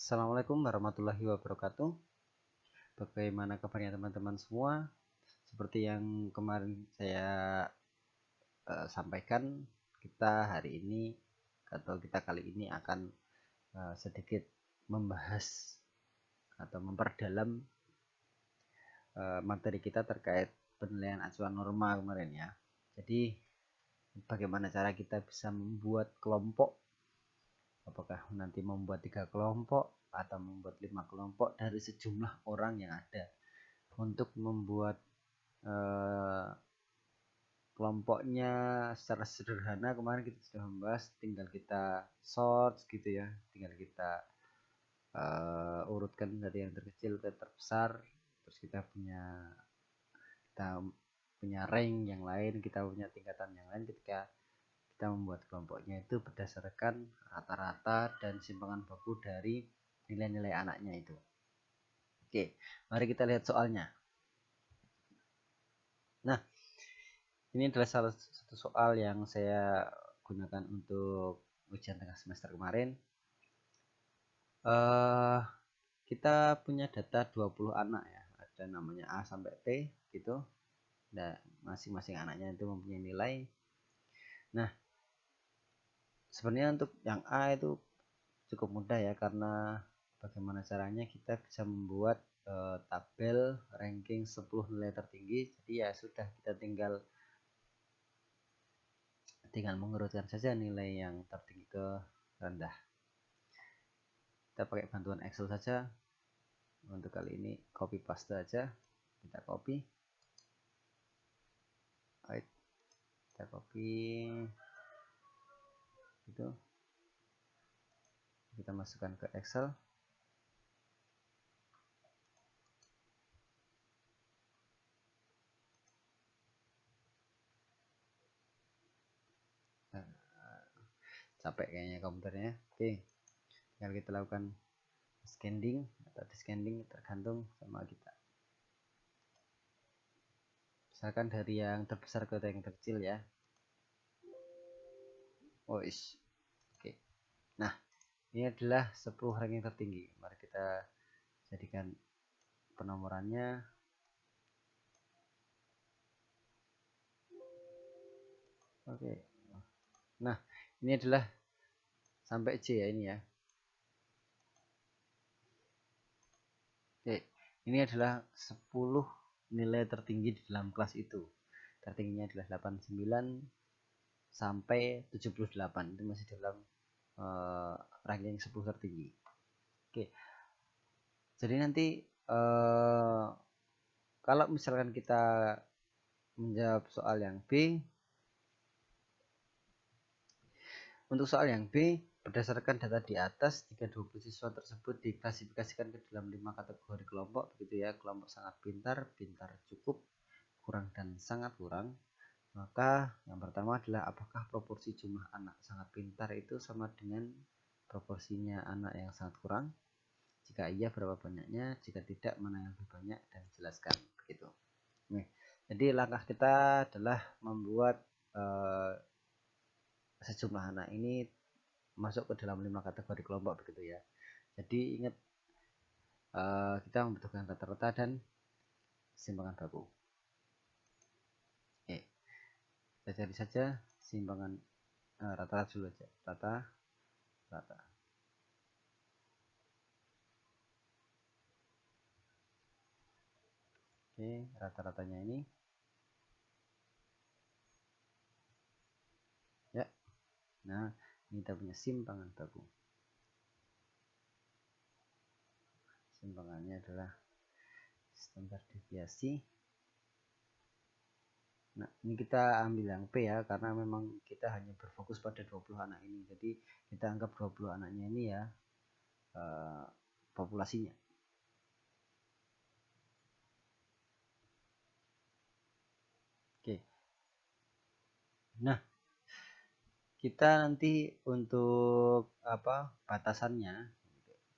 Assalamualaikum warahmatullahi wabarakatuh. Bagaimana kabarnya teman-teman semua? Seperti yang kemarin saya sampaikan, kita hari ini atau kita kali ini akan sedikit membahas atau memperdalam materi kita terkait penilaian acuan norma kemarin ya. Jadi bagaimana cara kita bisa membuat kelompok, apakah nanti membuat 3 kelompok atau membuat 5 kelompok dari sejumlah orang yang ada. Untuk membuat kelompoknya secara sederhana kemarin kita sudah membahas, tinggal kita sort gitu ya, tinggal kita urutkan dari yang terkecil ke terbesar, terus kita punya rank yang lain, kita punya tingkatan yang lain ketika kita membuat kelompoknya itu berdasarkan rata-rata dan simpangan baku dari nilai-nilai anaknya itu. Oke, mari kita lihat soalnya. Nah, ini adalah salah satu soal yang saya gunakan untuk ujian tengah semester kemarin. Kita punya data 20 anak ya, ada namanya A sampai P gitu. Nah, masing-masing anaknya itu mempunyai nilai. Nah, sebenarnya untuk yang A itu cukup mudah ya, karena bagaimana caranya kita bisa membuat tabel ranking 10 nilai tertinggi. Jadi ya sudah, kita tinggal mengurutkan saja nilai yang tertinggi ke rendah. Kita pakai bantuan Excel saja. Untuk kali ini copy paste aja, kita copy, kita copy itu, kita masukkan ke Excel. Capek kayaknya komputernya. Oke, tinggal kita lakukan scanning atau descending, tergantung sama kita. Misalkan dari yang terbesar ke yang terkecil ya. Oke. Nah, ini adalah 10 ranking tertinggi. Mari kita jadikan penomorannya. Oke. Nah, ini adalah sampai C ya, ini ya. Oke, ini adalah 10 nilai tertinggi di dalam kelas itu. Tertingginya adalah 89 sampai 78. Itu masih dalam ranking 10 tertinggi. Oke. Jadi nanti kalau misalkan kita menjawab soal yang B, untuk soal yang B, berdasarkan data di atas, jika 20 siswa tersebut diklasifikasikan ke dalam 5 kategori kelompok, begitu ya, kelompok sangat pintar, pintar cukup, kurang dan sangat kurang, maka yang pertama adalah apakah proporsi jumlah anak sangat pintar itu sama dengan proporsinya anak yang sangat kurang? Jika iya, berapa banyaknya? Jika tidak, mana yang lebih banyak? Dan jelaskan begitu. Nih, jadi langkah kita adalah membuat sejumlah anak ini masuk ke dalam 5 kategori kelompok begitu ya. Jadi ingat, kita membutuhkan rata-rata dan simpangan baku. Kita cari saja simpangan rata-rata dulu aja, rata. Oke, rata-ratanya ini ya. Nah, ini kita punya simpangan baku. Simpangannya adalah standar deviasi. Nah, ini kita ambil yang P ya, karena memang kita hanya berfokus pada 20 anak ini. Jadi kita anggap 20 anaknya ini ya populasinya. Oke. Nah, kita nanti untuk batasannya,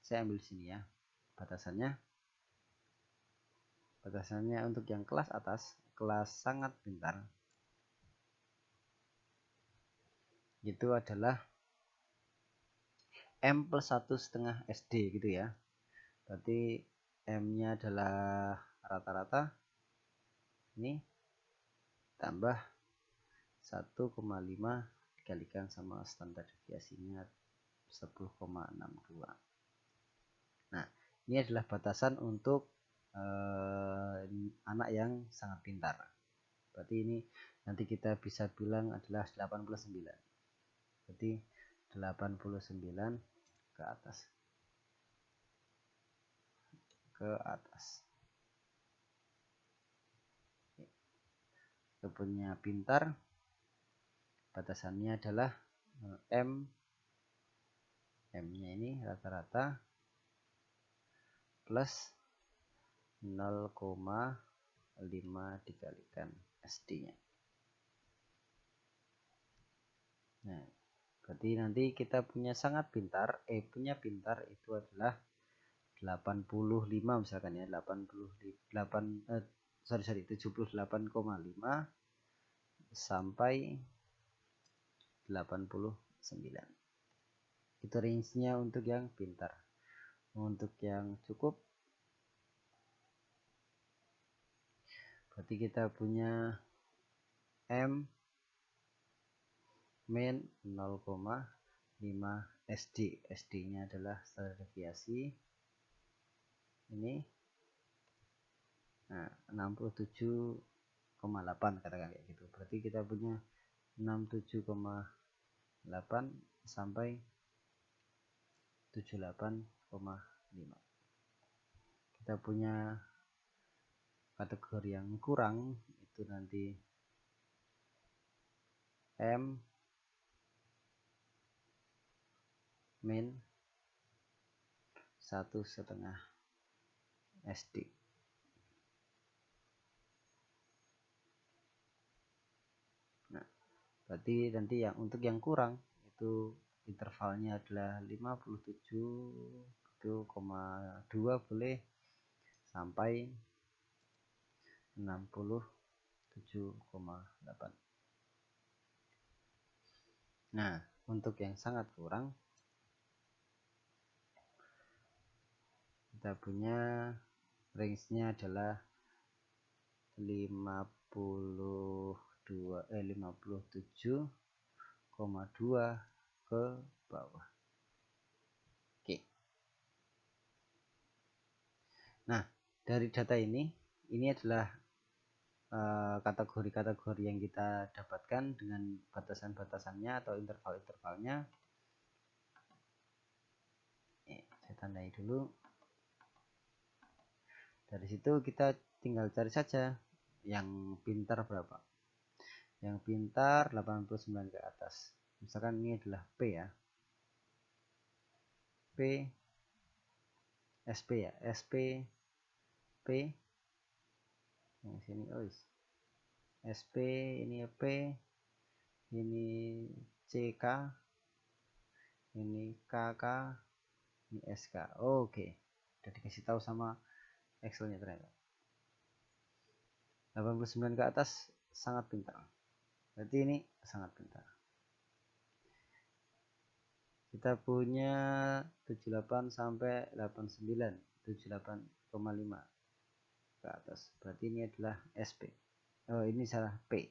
saya ambil sini ya. Batasannya untuk yang kelas atas, kelas sangat pintar, itu adalah M plus 1,5 SD gitu ya. Berarti M-nya adalah rata-rata ini tambah 1,5 dikalikan sama standar deviasinya 10,62. Nah, ini adalah batasan untuk anak yang sangat pintar. Berarti ini nanti kita bisa bilang adalah 89. Berarti 89 ke atas. Ke atas. Kita punya pintar, batasannya adalah M-nya ini rata-rata plus 0,5 dikalikan SD-nya. Nah, berarti nanti kita punya sangat pintar, punya pintar itu adalah 85 misalkan ya, 78,5 sampai 89. Itu range-nya untuk yang pintar. Untuk yang cukup, berarti kita punya M min 0,5 SD. SD-nya adalah standar deviasi. Ini 67,8 katakan kayak gitu. Berarti kita punya 67,8 sampai 78,5. Kita punya kategori yang kurang itu nanti M min 1,5 SD. Nah, berarti nanti yang untuk yang kurang itu intervalnya adalah 57,2 boleh sampai 67,8. Nah, untuk yang sangat kurang kita punya range-nya adalah 57,2 ke bawah. Oke. Nah, dari data ini adalah kategori-kategori yang kita dapatkan dengan batasan-batasannya atau interval-intervalnya. Saya tandai dulu. Dari situ kita tinggal cari saja yang pintar berapa. Yang pintar 89 ke atas. Misalkan ini adalah P ya. P SP ya, SP P yang sini SP ini P, ini CK, ini KK, ini SK. Oke. Udah dikasih tahu sama Excelnya ternyata. 89 ke atas sangat pintar. Berarti ini sangat pintar. Kita punya 78 sampai 89, 78,5 ke atas. Berarti ini adalah SP. Oh, ini salah P.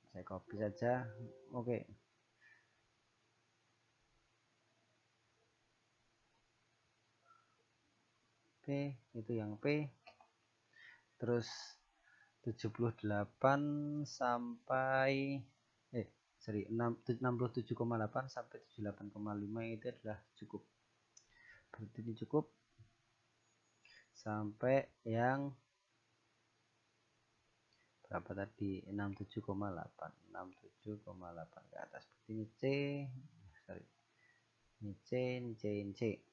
Saya copy saja. Oke. P itu yang P. Terus 78 sampai 67,8 sampai 78,5 itu adalah cukup. Berarti ini cukup sampai yang berapa tadi? 67,8 ke atas. Berarti ini C, ini C, ini C, ini C.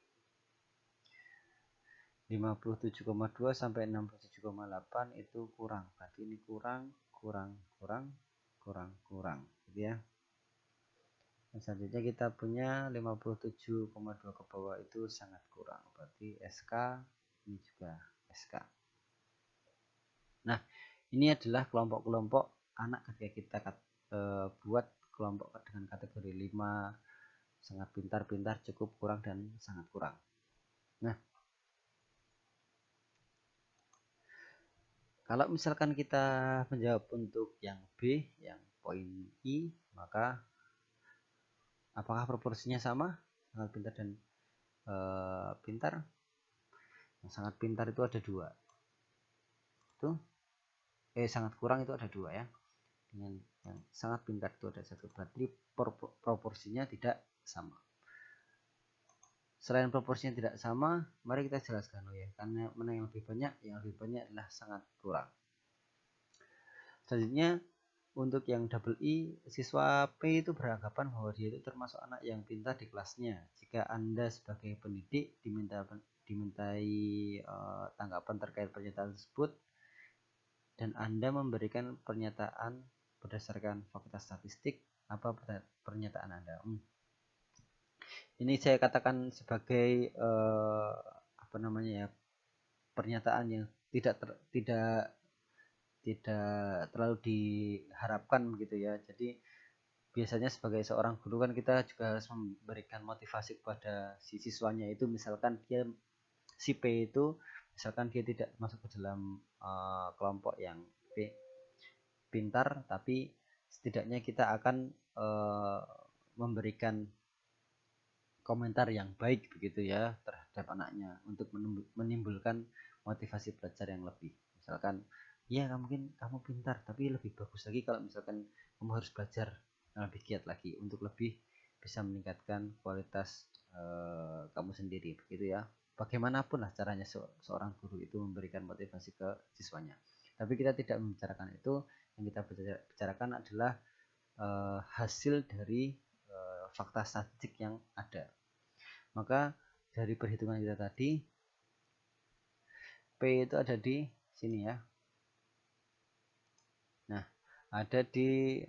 57,2 sampai 67,8 itu kurang. Berarti ini kurang gitu ya. Dan selanjutnya kita punya 57,2 ke bawah itu sangat kurang. Berarti SK, ini juga SK. Nah, ini adalah kelompok-kelompok anak ketika kita buat kelompok dengan kategori 5 sangat pintar, pintar, cukup, kurang, dan sangat kurang. Nah, kalau misalkan kita menjawab untuk yang B, yang poin I, maka apakah proporsinya sama? Sangat pintar dan pintar. Yang sangat pintar itu ada 2. Itu sangat kurang itu ada 2 ya. Dengan yang sangat pintar itu ada 1. Berarti proporsinya tidak sama. Selain proporsinya tidak sama, mari kita jelaskan ya. Karena mana yang lebih banyak? Yang lebih banyak adalah sangat kurang. Selanjutnya untuk yang double I, siswa P itu beranggapan bahwa dia itu termasuk anak yang pintar di kelasnya. Jika Anda sebagai pendidik dimintai tanggapan terkait pernyataan tersebut, dan Anda memberikan pernyataan berdasarkan fakta statistik, apa pernyataan Anda? Ini saya katakan sebagai apa namanya ya, pernyataan yang tidak terlalu diharapkan gitu ya. Jadi biasanya sebagai seorang guru kan kita juga harus memberikan motivasi kepada si siswanya, itu misalkan dia si P itu misalkan dia tidak masuk ke dalam kelompok yang P pintar, tapi setidaknya kita akan memberikan komentar yang baik begitu ya terhadap anaknya untuk menimbulkan motivasi belajar yang lebih. Misalkan ya mungkin kamu pintar, tapi lebih bagus lagi kalau misalkan kamu harus belajar lebih giat lagi untuk lebih bisa meningkatkan kualitas kamu sendiri begitu ya. Bagaimanapun lah caranya seorang guru itu memberikan motivasi ke siswanya. Tapi kita tidak membicarakan itu, yang kita bicarakan adalah hasil dari fakta statistik yang ada. Maka dari perhitungan kita tadi, P itu ada di sini ya. Nah, ada di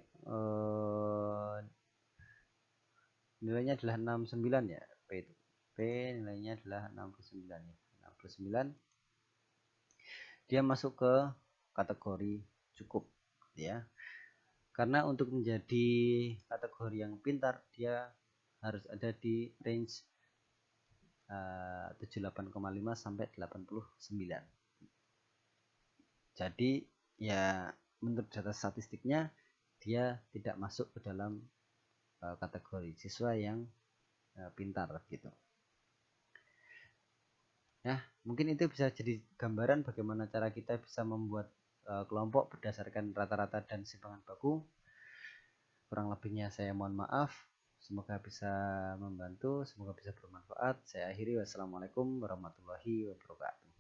nilainya adalah 69 ya, P itu. P nilainya adalah 69 ya. 69. Dia masuk ke kategori cukup ya. Karena untuk menjadi kategori yang pintar, dia harus ada di range 78,5 sampai 89. Jadi ya menurut data statistiknya dia tidak masuk ke dalam kategori siswa yang pintar gitu. Nah, mungkin itu bisa jadi gambaran bagaimana cara kita bisa membuat kelompok berdasarkan rata-rata dan simpangan baku. Kurang lebihnya saya mohon maaf. Semoga bisa membantu, semoga bisa bermanfaat. Saya akhiri, wassalamualaikum warahmatullahi wabarakatuh.